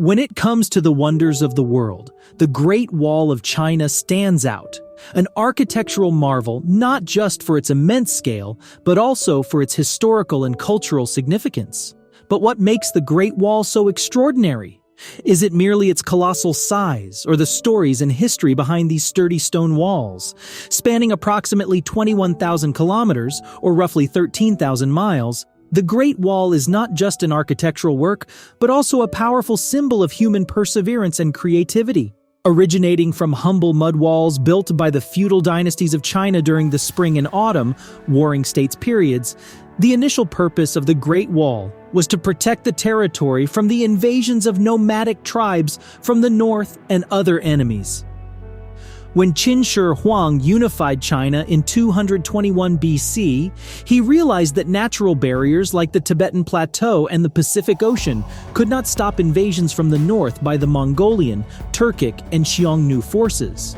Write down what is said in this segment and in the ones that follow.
When it comes to the wonders of the world, the Great Wall of China stands out, an architectural marvel not just for its immense scale, but also for its historical and cultural significance. But what makes the Great Wall so extraordinary? Is it merely its colossal size, or the stories and history behind these sturdy stone walls? Spanning approximately 21,000 kilometers, or roughly 13,000 miles, the Great Wall is not just an architectural work, but also a powerful symbol of human perseverance and creativity. Originating from humble mud walls built by the feudal dynasties of China during the spring and autumn, warring states periods, the initial purpose of the Great Wall was to protect the territory from the invasions of nomadic tribes from the north and other enemies. When Qin Shi Huang unified China in 221 BC, he realized that natural barriers like the Tibetan Plateau and the Pacific Ocean could not stop invasions from the north by the Mongolian, Turkic, and Xiongnu forces.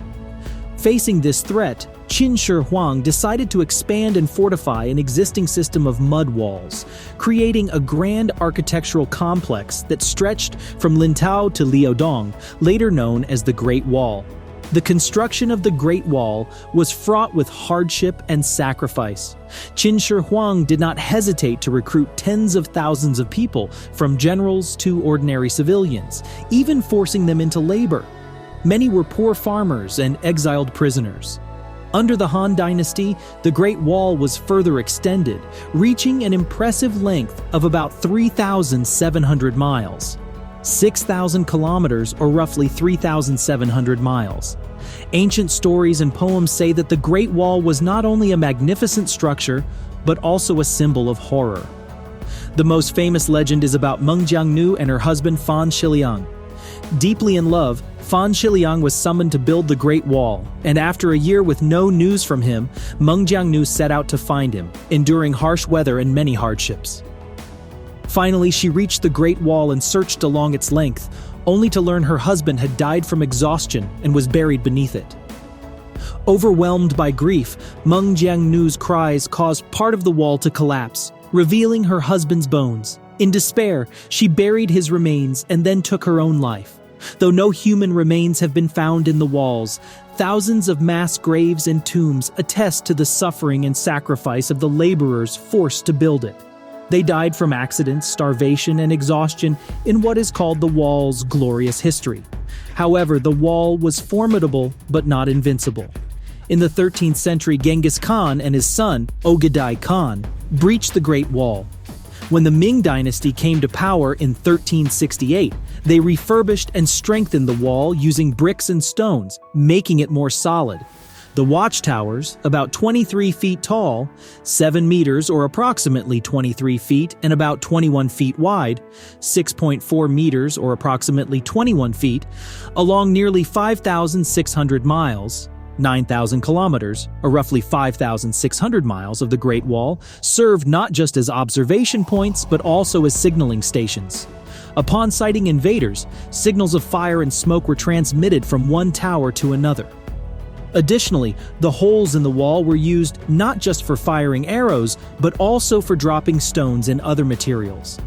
Facing this threat, Qin Shi Huang decided to expand and fortify an existing system of mud walls, creating a grand architectural complex that stretched from Lintao to Liaodong, later known as the Great Wall. The construction of the Great Wall was fraught with hardship and sacrifice. Qin Shi Huang did not hesitate to recruit tens of thousands of people, from generals to ordinary civilians, even forcing them into labor. Many were poor farmers and exiled prisoners. Under the Han Dynasty, the Great Wall was further extended, reaching an impressive length of about 3,700 miles. 6,000 kilometers, or roughly 3,700 miles. Ancient stories and poems say that the Great Wall was not only a magnificent structure, but also a symbol of horror. The most famous legend is about Meng Jiangnu and her husband Fan Shiliang. Deeply in love, Fan Shiliang was summoned to build the Great Wall, and after a year with no news from him, Meng Jiangnu set out to find him, enduring harsh weather and many hardships. Finally, she reached the Great Wall and searched along its length, only to learn her husband had died from exhaustion and was buried beneath it. Overwhelmed by grief, Meng Jiangnu's cries caused part of the wall to collapse, revealing her husband's bones. In despair, she buried his remains and then took her own life. Though no human remains have been found in the walls, thousands of mass graves and tombs attest to the suffering and sacrifice of the laborers forced to build it. They died from accidents, starvation, and exhaustion in what is called the wall's glorious history. However, the wall was formidable but not invincible. In the 13th century, Genghis Khan and his son, Ogedai Khan, breached the Great Wall. When the Ming Dynasty came to power in 1368, they refurbished and strengthened the wall using bricks and stones, making it more solid. The watchtowers, about 23 feet tall, 7 meters or approximately 23 feet and about 21 feet wide, 6.4 meters or approximately 21 feet, along nearly 5,600 miles, 9,000 kilometers, or roughly 5,600 miles of the Great Wall, served not just as observation points but also as signaling stations. Upon sighting invaders, signals of fire and smoke were transmitted from one tower to another. Additionally, the holes in the wall were used not just for firing arrows, but also for dropping stones and other materials.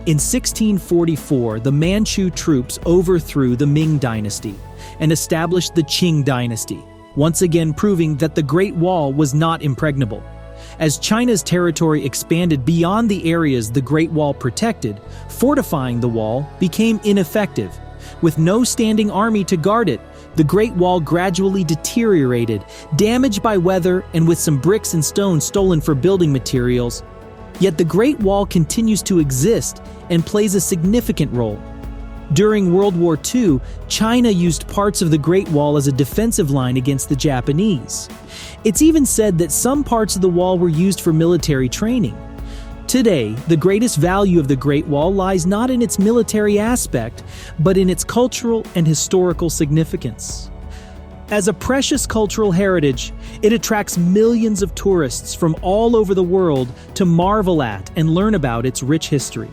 In 1644, the Manchu troops overthrew the Ming Dynasty and established the Qing Dynasty, once again proving that the Great Wall was not impregnable. As China's territory expanded beyond the areas the Great Wall protected, fortifying the wall became ineffective. With no standing army to guard it, the Great Wall gradually deteriorated, damaged by weather and with some bricks and stones stolen for building materials. Yet the Great Wall continues to exist and plays a significant role. During World War II, China used parts of the Great Wall as a defensive line against the Japanese. It's even said that some parts of the wall were used for military training. Today, the greatest value of the Great Wall lies not in its military aspect, but in its cultural and historical significance. As a precious cultural heritage, it attracts millions of tourists from all over the world to marvel at and learn about its rich history.